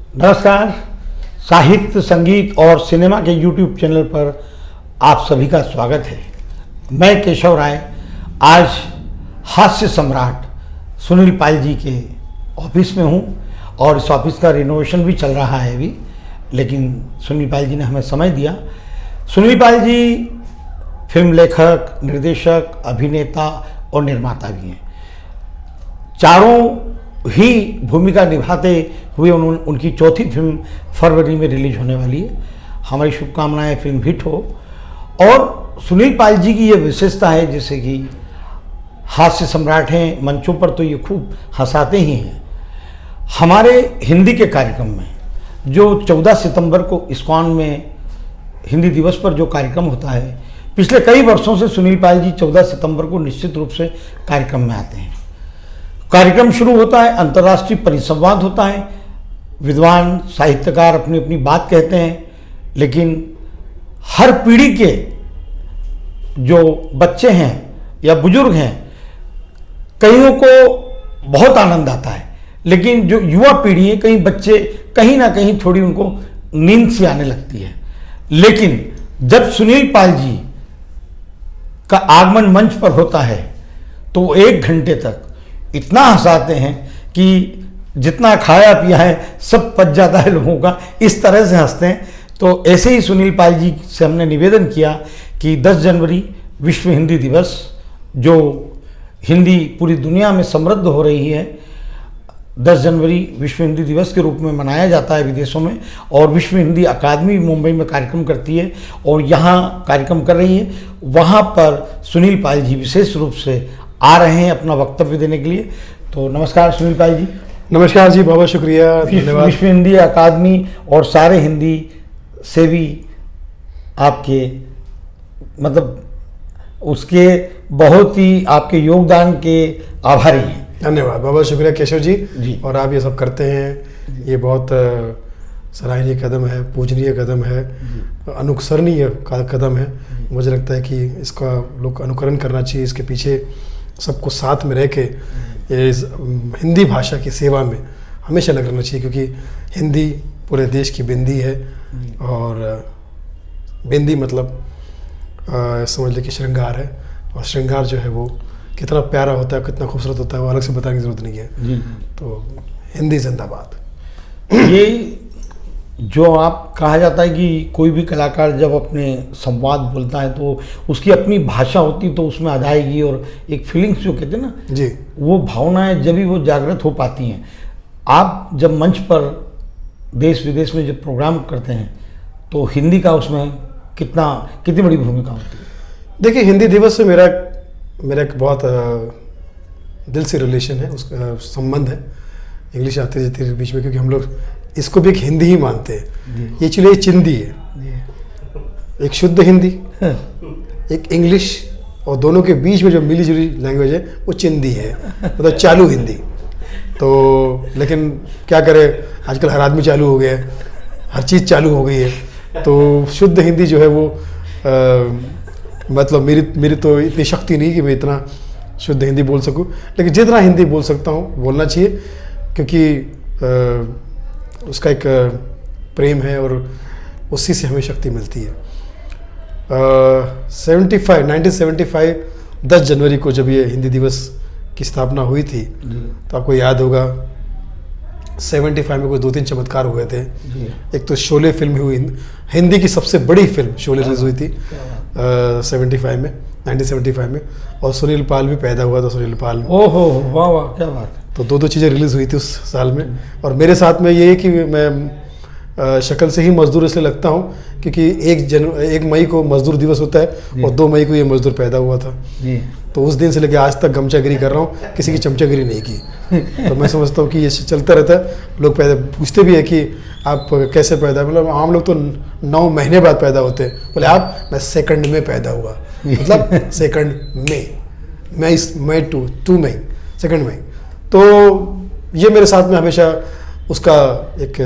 नमस्कार। साहित्य, संगीत और सिनेमा के YouTube चैनल पर आप सभी का स्वागत है। मैं केशव राय आज हास्य सम्राट सुनील पाल जी के ऑफिस में हूँ और इस ऑफिस का रिनोवेशन भी चल रहा है अभी, लेकिन सुनील पाल जी ने हमें समय दिया। सुनील पाल जी फिल्म लेखक, निर्देशक, अभिनेता और निर्माता भी हैं। चारों ही भूमिका निभाते हुए उनकी चौथी फिल्म फरवरी में रिलीज होने वाली है। हमारी शुभकामनाएं फिल्म हिट हो। और सुनील पाल जी की ये विशेषता है, जैसे कि हास्य सम्राट हैं, मंचों पर तो ये खूब हंसाते ही हैं। हमारे हिंदी के कार्यक्रम में जो 14 सितंबर को इस्कॉन में हिंदी दिवस पर जो कार्यक्रम होता है, पिछले कई वर्षों से सुनील पाल जी 14 सितंबर को निश्चित रूप से कार्यक्रम में आते हैं। कार्यक्रम शुरू होता है, अंतर्राष्ट्रीय परिसंवाद होता है, विद्वान साहित्यकार अपनी अपनी बात कहते हैं, लेकिन हर पीढ़ी के जो बच्चे हैं या बुजुर्ग हैं, कईयों को बहुत आनंद आता है, लेकिन जो युवा पीढ़ी है, कई बच्चे कहीं ना कहीं थोड़ी उनको नींद सी आने लगती है। लेकिन जब सुनील पाल जी का आगमन मंच पर होता है तो वो 1 घंटे तक इतना हंसाते हैं कि जितना खाया पिया है सब पच जाता है लोगों का, इस तरह से हंसते हैं। तो ऐसे ही सुनील पाल जी से हमने निवेदन किया कि 10 जनवरी विश्व हिंदी दिवस, जो हिंदी पूरी दुनिया में समृद्ध हो रही है, 10 जनवरी विश्व हिंदी दिवस के रूप में मनाया जाता है विदेशों में, और विश्व हिंदी अकादमी मुंबई में कार्यक्रम करती है और यहाँ कार्यक्रम कर रही है। वहाँ पर सुनील पाल जी विशेष रूप से आ रहे हैं अपना वक्तव्य देने के लिए। तो नमस्कार सुनील पाल जी। नमस्कार जी, बहुत शुक्रिया, धन्यवाद। विश्व हिंदी अकादमी और सारे हिंदी से भी आपके मतलब उसके बहुत ही आपके योगदान के आभारी हैं। धन्यवाद, बहुत शुक्रिया केशव जी। और आप ये सब करते हैं, ये बहुत सराहनीय कदम है, पूजनीय कदम है, अनुकरणीय कदम है। मुझे लगता है कि इसका लोग अनुकरण करना चाहिए, इसके पीछे सबको साथ में रह के इस हिंदी भाषा की सेवा में हमेशा लग रहना चाहिए, क्योंकि हिंदी पूरे देश की बिंदी है। और बिंदी मतलब समझ ले कि श्रृंगार है, और श्रृंगार जो है वो कितना प्यारा होता है, कितना खूबसूरत होता है, वो अलग से बताने की ज़रूरत नहीं है। तो हिंदी जिंदाबाद। ये जो आप कहा जाता है कि कोई भी कलाकार जब अपने संवाद बोलता है तो उसकी अपनी भाषा होती, तो उसमें अदायगी और एक फीलिंग्स जो कहते हैं ना जी, वो भावनाएं जब भी वो जागृत हो पाती हैं। आप जब मंच पर देश विदेश में जब प्रोग्राम करते हैं तो हिंदी का उसमें कितनी बड़ी भूमिका होती है? देखिए, हिंदी दिवस से मेरा एक बहुत दिल से रिलेशन है, उसका संबंध है। इंग्लिश आते जाते है बीच में, क्योंकि हम लोग इसको भी एक हिंदी ही मानते हैं। ये चलिए चिंदी है, एक शुद्ध हिंदी, एक इंग्लिश, और दोनों के बीच में जो मिली जुली लैंग्वेज है वो चिंदी है, मतलब चालू हिंदी। तो लेकिन क्या करें, आजकल हर आदमी चालू हो गया है, हर चीज़ चालू हो गई है। तो शुद्ध हिंदी जो है वो मतलब मेरी तो इतनी शक्ति नहीं कि मैं इतना शुद्ध हिंदी बोल सकूं, लेकिन जितना हिंदी बोल सकता हूं बोलना चाहिए, क्योंकि उसका एक प्रेम है और उसी से हमें शक्ति मिलती है। 1975 10 जनवरी को जब ये हिंदी दिवस की स्थापना हुई थी, तो आपको याद होगा 75 में कुछ 2-3 चमत्कार हुए थे। एक तो शोले फिल्म हुई, हिंदी की सबसे बड़ी फिल्म शोले रिलीज हुई थी 1975 में, और सुनील पाल भी पैदा हुआ था। सुनील पाल, ओहो वाह वाह, क्या बात है। तो 2 चीज़ें रिलीज़ हुई थी उस साल में। और मेरे साथ में ये है कि मैं शक्ल से ही मजदूर इसलिए लगता हूँ क्योंकि 1 मई को मजदूर दिवस होता है और 2 मई को ये मजदूर पैदा हुआ था। तो उस दिन से लेकर आज तक गमचागिरी कर रहा हूँ, किसी की चमचागिरी नहीं की। तो मैं समझता हूँ कि ये चलता रहता है। लोग पैदा पूछते भी है कि आप कैसे पैदा, मतलब आम लोग तो 9 महीने बाद पैदा होते हैं, बोले आप, मैं सेकंड में पैदा हुआ, मतलब सेकंड मई 2 मई, सेकंड मई। तो ये मेरे साथ में हमेशा उसका एक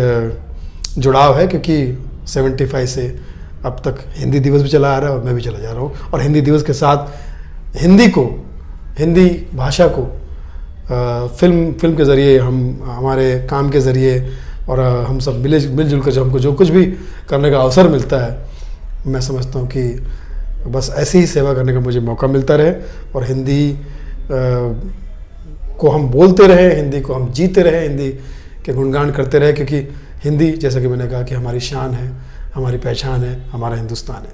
जुड़ाव है, क्योंकि 75 से अब तक हिंदी दिवस भी चला आ रहा है और मैं भी चला जा रहा हूँ। और हिंदी दिवस के साथ हिंदी भाषा को फिल्म के ज़रिए, हमारे काम के ज़रिए और हम सब मिलजुल कर जो हमको जो कुछ भी करने का अवसर मिलता है, मैं समझता हूँ कि बस ऐसे ही सेवा करने का मुझे मौका मिलता रहे और हिंदी को हम बोलते रहे, हिंदी को हम जीते रहे, हिंदी के गुणगान करते रहे, क्योंकि हिंदी जैसा कि मैंने कहा कि हमारी शान है, हमारी पहचान है, हमारा हिंदुस्तान है।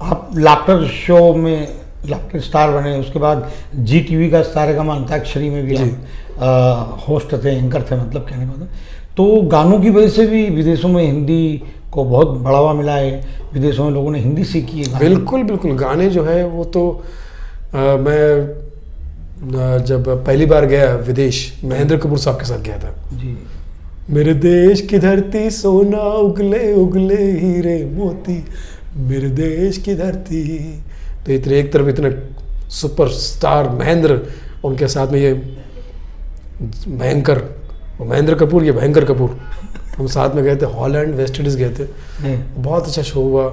आप लाफ्टर शो में लाफ्टर स्टार बने, उसके बाद जी टीवी का सारेगामा अंताक्षरी में भी आप होस्ट थे, एंकर थे, मतलब कहने का मतलब। तो गानों की वजह से भी विदेशों में हिंदी को बहुत बढ़ावा मिला है, विदेशों में लोगों ने हिंदी सीखी है। बिल्कुल बिल्कुल, गाने जो है वो तो मैं जब पहली बार गया विदेश, महेंद्र कपूर साहब के साथ गया था जी। मेरे देश की धरती सोना उगले उगले हीरे मोती, मेरे देश की धरती। तो इतने एक तरफ इतने सुपरस्टार महेंद्र, उनके साथ में ये भयंकर महेंद्र कपूर, ये भयंकर कपूर, हम साथ में गए थे, हॉलैंड वेस्ट इंडीज़ गए थे। बहुत अच्छा शो हुआ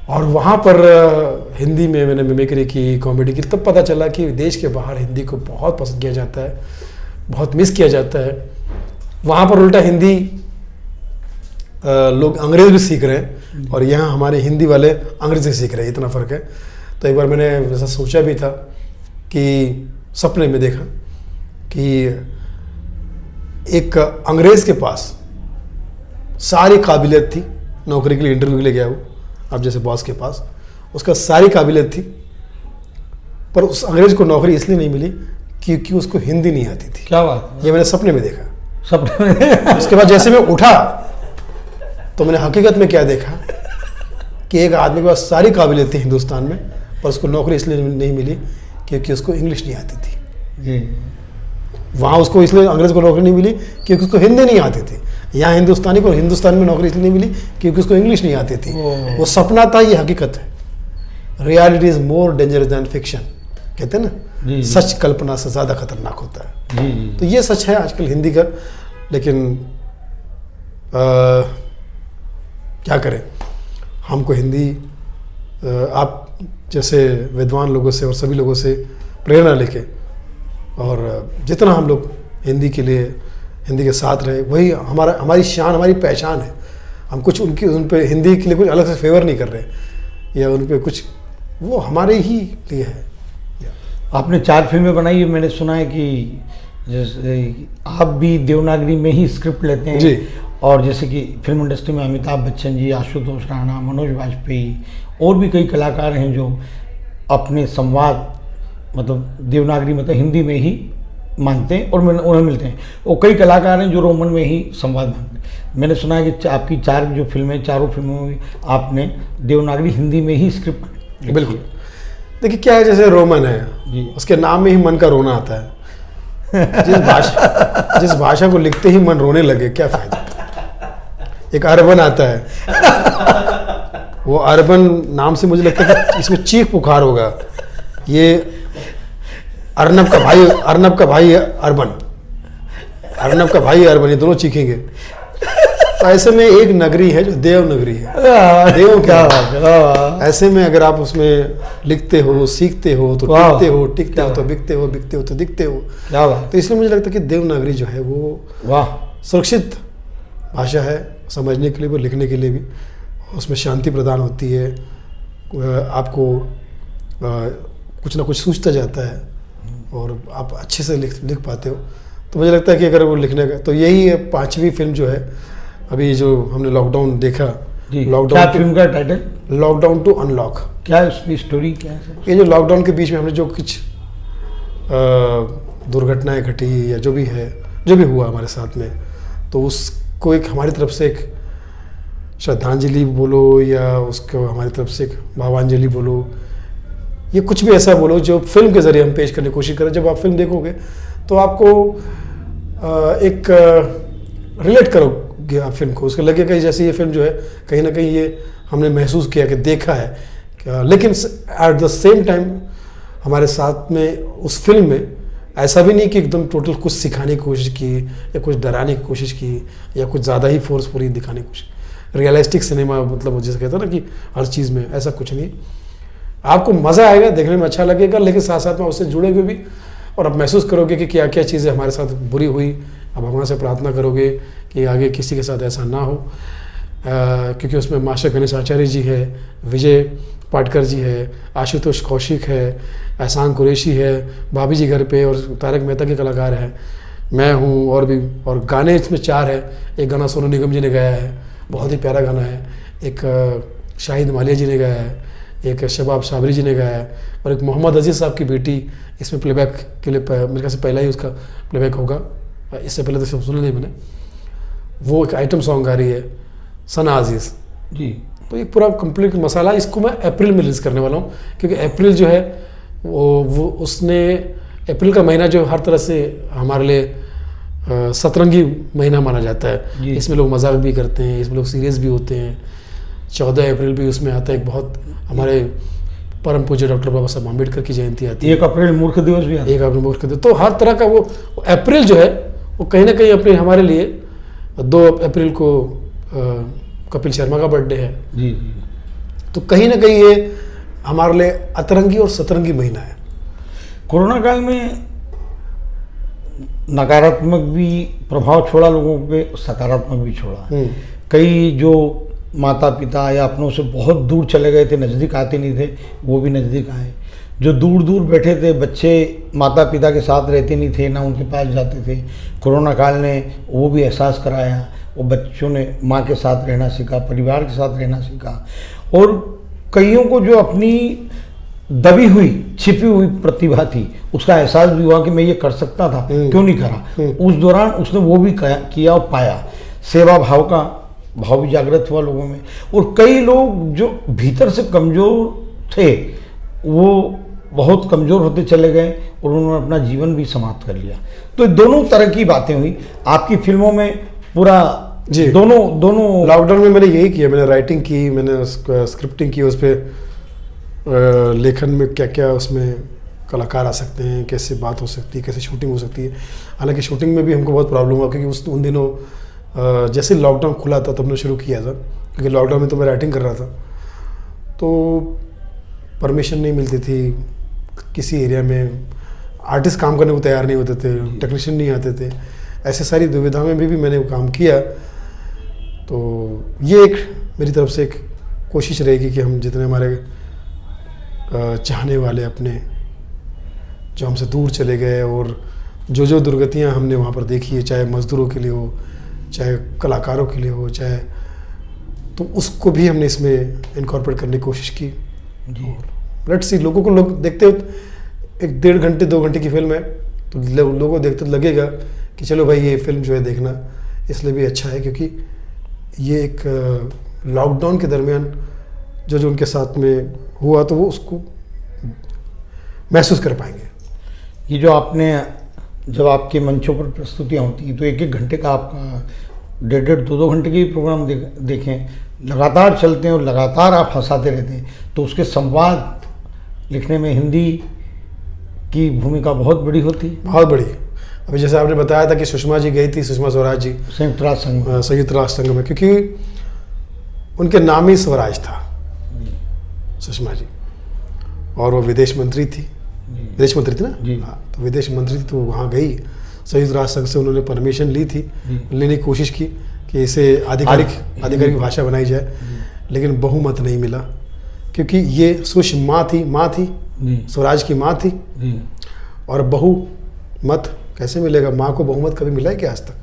और वहाँ पर हिंदी में मैंने मिमिक्री की, कॉमेडी की। तब पता चला कि देश के बाहर हिंदी को बहुत पसंद किया जाता है, बहुत मिस किया जाता है। वहाँ पर उल्टा हिंदी लोग अंग्रेज़ भी सीख रहे हैं और यहाँ हमारे हिंदी वाले अंग्रेज़ी सीख रहे हैं, इतना फ़र्क है। तो एक बार मैंने ऐसा सोचा भी था कि सपने में देखा कि एक अंग्रेज़ के पास सारी काबिलियत थी, नौकरी के लिए इंटरव्यू के लिए गया वो, अब जैसे बॉस के पास उसका सारी काबिलियत थी, पर उस अंग्रेज़ को नौकरी इसलिए नहीं मिली क्योंकि उसको हिंदी नहीं आती थी। क्या बात, ये मैंने सपने में देखा। सपने में उसके बाद जैसे मैं उठा तो मैंने हकीकत में क्या देखा कि एक आदमी के पास सारी काबिलियत थी हिंदुस्तान में, पर उसको नौकरी इसलिए नहीं मिली क्योंकि उसको इंग्लिश नहीं आती थी जी। वहाँ उसको इसलिए अंग्रेज़ को नौकरी नहीं मिली क्योंकि उसको हिंदी नहीं आती थी। यहाँ हिंदुस्तानी को हिंदुस्तान में नौकरी इसलिए नहीं मिली क्योंकि उसको इंग्लिश नहीं आती थी। वो सपना था, ये हकीकत है। Reality is more dangerous than fiction, कहते हैं ना, सच कल्पना से ज़्यादा खतरनाक होता है। जी। तो ये सच है आजकल हिंदी का, लेकिन क्या करें, हमको हिंदी आप जैसे विद्वान लोगों से और सभी लोगों से प्रेरणा लेके और जितना हम लोग हिंदी के लिए, हिंदी के साथ रहे, वही हमारी शान, हमारी पहचान है। हम कुछ उन पे हिंदी के लिए कुछ अलग से फेवर नहीं कर रहे या उन पे कुछ, वो हमारे ही लिए है। आपने 4 फिल्में बनाई है, मैंने सुना है कि जैसे आप भी देवनागरी में ही स्क्रिप्ट लेते हैं जी। और जैसे कि फिल्म इंडस्ट्री में अमिताभ बच्चन जी, आशुतोष राणा, मनोज वाजपेयी और भी कई कलाकार हैं जो अपने संवाद मतलब देवनागरी मतलब हिंदी में ही मांगते हैं और उन्हें मिलते हैं। और कई कलाकार हैं जो रोमन में ही संवाद मांगते हैं। मैंने सुना है कि आपकी 4 जो फिल्में, चारों फिल्मों में आपने देवनागरी हिंदी में ही स्क्रिप्ट। बिल्कुल, देखिए क्या है, जैसे रोमन है जी, उसके नाम में ही मन का रोना आता है। जिस भाषा को लिखते ही मन रोने लगे, क्या फायदा। एक अर्बन आता है, वो अर्बन नाम से मुझे लगता है कि इसमें चीख पुकार होगा। ये अर्नब का भाई अर्बन, अर्नब का भाई अर्बन, ये दोनों चीखेंगे। तो ऐसे में एक नगरी है जो देवनगरी है। देव क्या बात है। ऐसे में अगर आप उसमें लिखते हो, सीखते हो तो टिकते हो, टिकते हो तो बिकते हो, बिकते हो तो दिखते हो। क्या बात। तो इसलिए मुझे लगता है कि देवनागरी जो है वो सुरक्षित भाषा है, समझने के लिए भी, लिखने के लिए भी। उसमें शांति प्रदान होती है, आपको कुछ ना कुछ सूझता जाता है और आप अच्छे से लिख पाते हो। तो मुझे लगता है कि अगर वो लिखने का, तो यही है 5वीं फिल्म जो है अभी जो हमने लॉकडाउन देखा। लॉकडाउन, क्या फिल्म का टाइटल? Lockdown to unlock. क्या है उसकी स्टोरी, क्या है? ये जो लॉकडाउन के बीच में हमने जो कुछ दुर्घटनाएं घटी या जो भी है, जो भी हुआ हमारे साथ में, तो उसको एक हमारी तरफ से एक श्रद्धांजलि बोलो या उसको हमारी तरफ से एक भावांजलि बोलो, ये कुछ भी ऐसा बोलो जो फिल्म के ज़रिए हम पेश करने की कोशिश करें। जब आप फिल्म देखोगे तो आपको एक रिलेट करोगे आप फिल्म को, उसको लगेगा जैसे ये फिल्म जो है कहीं ना कहीं ये हमने महसूस किया कि देखा है। लेकिन एट द सेम टाइम हमारे साथ में उस फिल्म में ऐसा भी नहीं कि एकदम टोटल कुछ सिखाने की कोशिश की या कुछ डराने की कोशिश की या कुछ ज़्यादा ही फोर्सफुली दिखाने की कोशिश। रियलिस्टिक सिनेमा मतलब जैसे कहता है ना कि हर चीज़ में, ऐसा कुछ नहीं। आपको मज़ा आएगा, देखने में अच्छा लगेगा, लेकिन साथ साथ में उससे जुड़े हुए भी और आप महसूस करोगे कि क्या क्या चीज़ें हमारे साथ बुरी हुई आप भगवान से प्रार्थना करोगे कि आगे किसी के साथ ऐसा ना हो, क्योंकि उसमें मास्टर गणेश आचार्य जी है, विजय पाटकर जी है, आशुतोष कौशिक है, एहसान कुरैशी है, भाभी जी घर पे और तारक मेहता के कलाकार हैं, मैं हूँ और भी, और गाने इसमें 4 है। एक गाना सोनू निगम जी ने गाया है, बहुत ही प्यारा गाना है, एक शाहिद मालिया जी ने गाया है, एक शबाब साबरी जी ने गाया है, और एक मोहम्मद अजीज़ साहब की बेटी इसमें प्लेबैक के लिए मेरे ख्याल से पहला ही उसका प्लेबैक होगा, इससे पहले तो सुना नहीं मैंने। वो एक आइटम सॉन्ग गा रही है, सना अजीज़ जी। तो ये पूरा कंप्लीट मसाला इसको मैं अप्रैल में रिलीज़ करने वाला हूँ, क्योंकि अप्रैल जो है वो उसने अप्रैल का महीना जो हर तरह से हमारे लिए सतरंगी महीना माना जाता है। इसमें लोग मजाक भी करते हैं, इसमें लोग सीरियस भी होते हैं। 14 अप्रैल भी उसमें आता है, एक बहुत हमारे परम पूज्य डॉक्टर बाबा साहब अम्बेडकर की जयंती आती है। 1 अप्रैल मूर्ख दिवस भी आता है। 1 अप्रैल मूर्ख दिवस। तो हर तरह का वो अप्रैल जो है वो कहीं ना कहीं अपने हमारे लिए 2 अप्रैल को कपिल शर्मा का बर्थडे है जी जी। तो कहीं ना कहीं ये हमारे लिए अतरंगी और सतरंगी महीना है। कोरोना काल में नकारात्मक भी प्रभाव छोड़ा लोगों पे, सकारात्मक भी छोड़ा। कई जो माता पिता या अपनों से बहुत दूर चले गए थे, नज़दीक आते नहीं थे, वो भी नज़दीक आए। जो दूर दूर बैठे थे बच्चे, माता पिता के साथ रहते नहीं थे, ना उनके पास जाते थे, कोरोना काल ने वो भी एहसास कराया। वो बच्चों ने माँ के साथ रहना सीखा, परिवार के साथ रहना सीखा, और कईयों को जो अपनी दबी हुई छिपी हुई प्रतिभा थी उसका एहसास भी हुआ कि मैं ये कर सकता था, क्यों नहीं करा। उस दौरान उसने वो भी किया और पाया। सेवा भाव का भाव भी जागृत हुआ लोगों में, और कई लोग जो भीतर से कमज़ोर थे वो बहुत कमज़ोर होते चले गए और उन्होंने अपना जीवन भी समाप्त कर लिया। तो दोनों तरह की बातें हुई आपकी फिल्मों में। पूरा जी दोनों लॉकडाउन में मैंने यही किया, मैंने राइटिंग की, मैंने स्क्रिप्टिंग की, उस पर लेखन में क्या क्या उसमें कलाकार आ सकते हैं, कैसे बात हो सकती है, कैसे शूटिंग हो सकती है। हालांकि शूटिंग में भी हमको बहुत प्रॉब्लम हुआ, क्योंकि उन दिनों जैसे लॉकडाउन खुला था तब हमने शुरू किया था, क्योंकि लॉकडाउन में तो मैं राइटिंग कर रहा था, तो परमिशन नहीं मिलती थी किसी एरिया में, आर्टिस्ट काम करने को तैयार नहीं होते थे, टेक्नीशियन नहीं आते थे। ऐसे सारी दुविधा में भी मैंने काम किया। तो ये एक मेरी तरफ से एक कोशिश रहेगी कि हम जितने हमारे चाहने वाले अपने जो हमसे दूर चले गए और जो दुर्गतियां हमने वहाँ पर देखी है, चाहे मज़दूरों के लिए हो, चाहे कलाकारों के लिए हो, चाहे, तो उसको भी हमने इसमें इनकॉर्पोरेट करने की कोशिश की। लेट्स सी, लोगों को लोग देखते हो 1-1.5 घंटे 2 घंटे की फिल्म है तो लोगों को देखते लगेगा कि चलो भाई ये फिल्म जो है देखना, इसलिए भी अच्छा है क्योंकि ये एक लॉकडाउन के दरमियान जो उनके साथ में हुआ तो वो उसको महसूस कर पाएंगे। ये जो आपने, जब आपके मंचों पर प्रस्तुतियाँ होती हैं तो 1-1 घंटे का आपका 1.5 2-2 घंटे के प्रोग्राम देखें, लगातार चलते हैं और लगातार आप हंसाते रहते हैं, तो उसके संवाद लिखने में हिंदी की भूमिका बहुत बड़ी होती है। बहुत बड़ी। अभी जैसे आपने बताया था कि सुषमा जी गई थी, सुषमा स्वराज जी संयुक्त राष्ट्र संघ में, क्योंकि उनके नाम ही स्वराज था सुषमा जी, और वो विदेश मंत्री थी ना जी। हाँ, तो विदेश मंत्री थी तो वहाँ गई, संयुक्त राष्ट्र संघ से उन्होंने परमिशन ली थी, लेने की कोशिश की कि इसे आधिकारिक भाषा बनाई जाए, लेकिन बहुमत नहीं मिला, क्योंकि ये सुषमा थी, माँ थी, स्वराज की माँ थी, और बहुमत कैसे मिलेगा? माँ को बहुमत कभी मिला है क्या आज तक?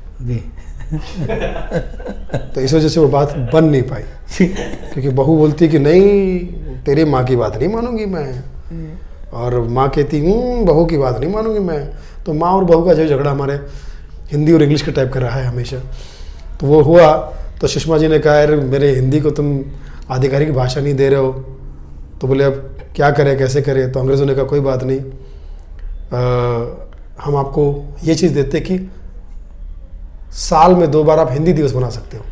तो इस वजह से वो बात बन नहीं पाई, क्योंकि बहू बोलती कि नहीं तेरी माँ की बात नहीं मानूंगी मैं, और माँ कहती बहू की बात नहीं मानूंगी मैं। तो माँ और बहू का जो झगड़ा हमारे हिंदी और इंग्लिश के टाइप का रहा है हमेशा। तो वो हुआ तो सुषमा जी ने कहा यार मेरे हिंदी को तुम आधिकारिक भाषा नहीं दे रहे हो, तो बोले अब क्या करें, कैसे करें? तो अंग्रेज़ों ने कहा कोई बात नहीं, हम आपको ये चीज़ देते कि साल में 2 बार आप हिंदी दिवस मना सकते हो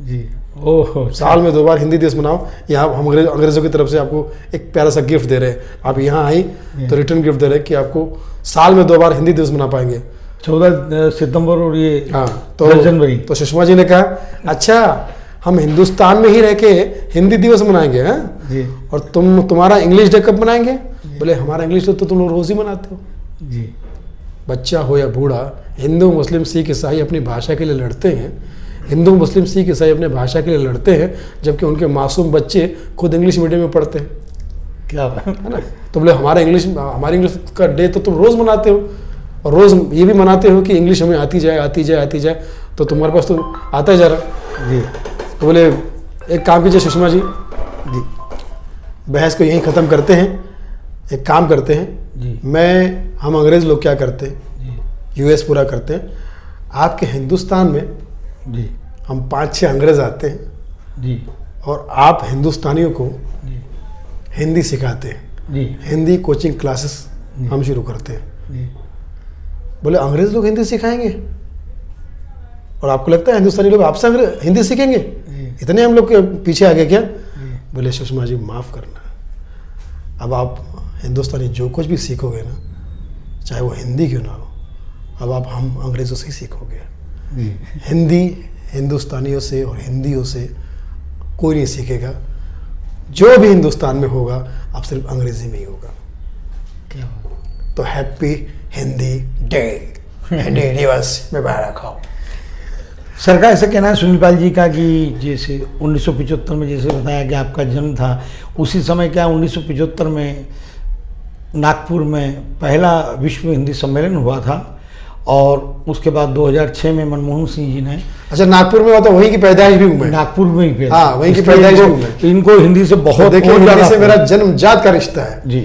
जी। ओह, साल में 2 बार हिंदी दिवस मनाओ। यहाँ हम अंग्रेज़ों की तरफ से आपको एक प्यारा सा गिफ्ट दे रहे हैं, आप यहाँ आई तो रिटर्न गिफ्ट दे रहे हैं कि आपको साल में 2 बार हिंदी दिवस मना पाएंगे, 14 सितंबर और ये हाँ 10 जनवरी। तो सुषमा जी ने कहा अच्छा हम हिंदुस्तान में ही रह के हिंदी दिवस मनाएंगे हैं जी, और तुम्हारा इंग्लिश डे कब मनाएंगे? बोले हमारा इंग्लिश डे तो तुम लोग रोज़ ही मनाते हो जी। बच्चा हो या बूढ़ा, हिंदू मुस्लिम सिख ईसाई अपनी भाषा के लिए लड़ते हैं। हिंदू मुस्लिम सिख ईसाई अपने भाषा के लिए लड़ते हैं, जबकि उनके मासूम बच्चे खुद इंग्लिश मीडियम में पढ़ते हैं। क्या बात है ना? तो बोले हमारी इंग्लिश का डे तो तुम रोज़ मनाते हो, और रोज़ ये भी मनाते हो कि इंग्लिश हमें आती जाए, तो तुम्हारे पास तो आता ही जा रहा जी। तो बोले एक काम कीजिए सुषमा जी, जी बहस को यहीं ख़त्म करते हैं। एक काम करते हैं, जी। हम अंग्रेज़ लोग क्या करते हैं, जी यूएस पूरा करते हैं, आपके हिंदुस्तान में जी हम 5-6 अंग्रेज़ आते हैं जी और आप हिंदुस्तानियों को जी हिंदी सिखाते हैं। जी हिंदी कोचिंग क्लासेस हम शुरू करते हैं। जी। बोले अंग्रेज़ लोग हिंदी सिखाएंगे और आपको लगता है हिंदुस्तानी लोग आपसे हिंदी सीखेंगे? इतने हम लोग के पीछे आ गए क्या? बोले सुषमा जी माफ़ करना, अब आप हिंदुस्तानी जो कुछ भी सीखोगे ना, चाहे वो हिंदी क्यों ना हो, अब आप हम अंग्रेज़ों से ही सीखोगे। हिंदी हिंदुस्तानियों से और हिंदियों से कोई नहीं सीखेगा। जो भी हिंदुस्तान में होगा अब सिर्फ अंग्रेज़ी में ही होगा। क्या बात। तो हैप्पी हिंदी डे, हिंदी दिवस में मुबारक हो। सर का ऐसा कहना है सुनील पाल जी का कि जैसे 1975 में जैसे बताया कि आपका जन्म था, उसी समय क्या 1975 में नागपुर में पहला विश्व हिंदी सम्मेलन हुआ था, और उसके बाद 2006 में मनमोहन सिंह जी ने, अच्छा नागपुर में होता, वहीं की पैदाइश भी हूँ मैं। नागपुर में ही पैदा, हाँ वहीं की पैदाइश भी हूँ मैं। इनको हिंदी से बहुत देखिए बहुत हिंदी ज्यादा से मेरा जन्मजात का रिश्ता है जी।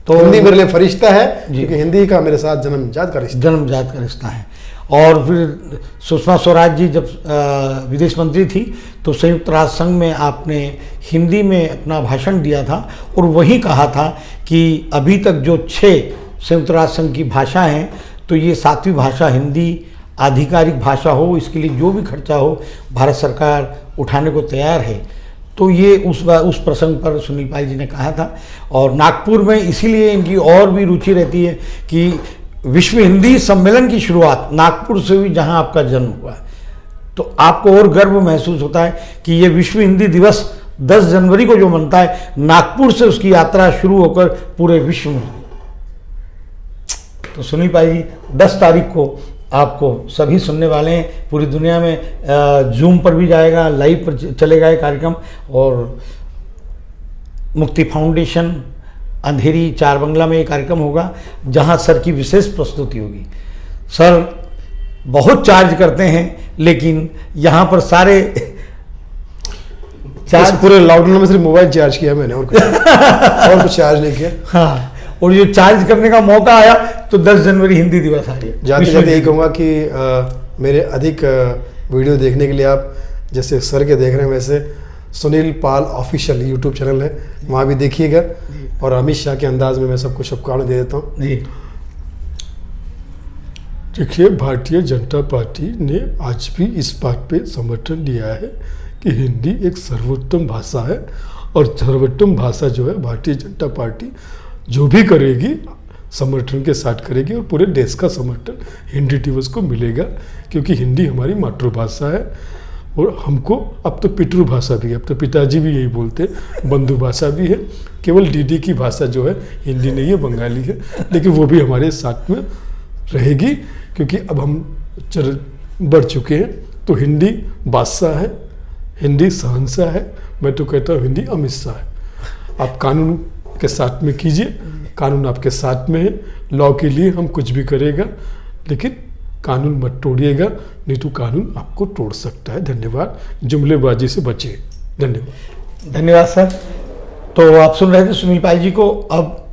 तो हिंदी मेरे लिए फरिश्ता है, जी। क्योंकि हिंदी का मेरे साथ जन्मजात का रिश्ता जन्मजात का रिश्ता है। और फिर सुषमा स्वराज जी जब विदेश मंत्री थी तो संयुक्त राष्ट्र संघ में आपने हिंदी में अपना भाषण दिया था, और वही कहा था कि अभी तक जो 6 संयुक्त राष्ट्र संघ की भाषा हैं, तो ये 7वीं भाषा हिंदी आधिकारिक भाषा हो, इसके लिए जो भी खर्चा हो भारत सरकार उठाने को तैयार है। तो ये उस प्रसंग पर सुनील पाल जी ने कहा था। और नागपुर में इसीलिए इनकी और भी रुचि रहती है कि विश्व हिंदी सम्मेलन की शुरुआत नागपुर से हुई, जहां आपका जन्म हुआ है। तो आपको और गर्व महसूस होता है कि ये विश्व हिंदी दिवस 10 जनवरी को जो मनता है, नागपुर से उसकी यात्रा शुरू होकर पूरे विश्व में। तो सुनील पाल जी 10 तारीख को आपको सभी सुनने वाले हैं, पूरी दुनिया में जूम पर भी जाएगा, लाइव पर चलेगा ये कार्यक्रम, और मुक्ति फाउंडेशन अंधेरी 4 बंगला में ये कार्यक्रम होगा, जहां सर की विशेष प्रस्तुति होगी। सर बहुत चार्ज करते हैं, लेकिन यहाँ पर सारे इस पूरे लॉकडाउन में सिर्फ मोबाइल चार्ज किया मैंने, और कुछ चार्ज नहीं किया। हाँ, और ये चार्ज करने का मौका आया तो 10 जनवरी हिंदी दिवस आ गया। जाते जाते यही कहूँगा कि मेरे अधिक वीडियो देखने के लिए आप जैसे सर के देख रहे हैं, वैसे सुनील पाल ऑफिशियल यूट्यूब चैनल है, वहाँ भी देखिएगा। और अमित शाह के अंदाज में मैं सबको शुभकामनाएं दे देता हूँ। देखिए भारतीय जनता पार्टी ने आज भी इस बात पे समर्थन दिया है कि हिंदी एक सर्वोत्तम भाषा है, और सर्वोत्तम भाषा जो है भारतीय जनता पार्टी जो भी करेगी समर्थन के साथ करेगी, और पूरे देश का समर्थन हिंदी दिवस को मिलेगा, क्योंकि हिंदी हमारी मातृभाषा है। और हमको अब तो पितृभाषा भी है, अब तो पिताजी भी यही बोलते हैं, बंधु भाषा भी है। केवल दीदी की भाषा जो है हिंदी नहीं है, बंगाली है, लेकिन वो भी हमारे साथ में रहेगी, क्योंकि अब हम बढ़ चुके हैं। तो हिंदी बादशाह है, हिंदी शहंशाह है, मैं तो कहता हूँ हिंदी अमित शाह है। आप कानून के साथ में कीजिए, कानून आपके साथ में है। लॉ के लिए हम कुछ भी करेगा, लेकिन कानून मत तोड़िएगा, नहीं तो कानून आपको तोड़ सकता है। धन्यवाद। जुमलेबाजी से बचिए। धन्यवाद। धन्यवाद सर। तो आप सुन रहे थे सुनील पाल जी को। अब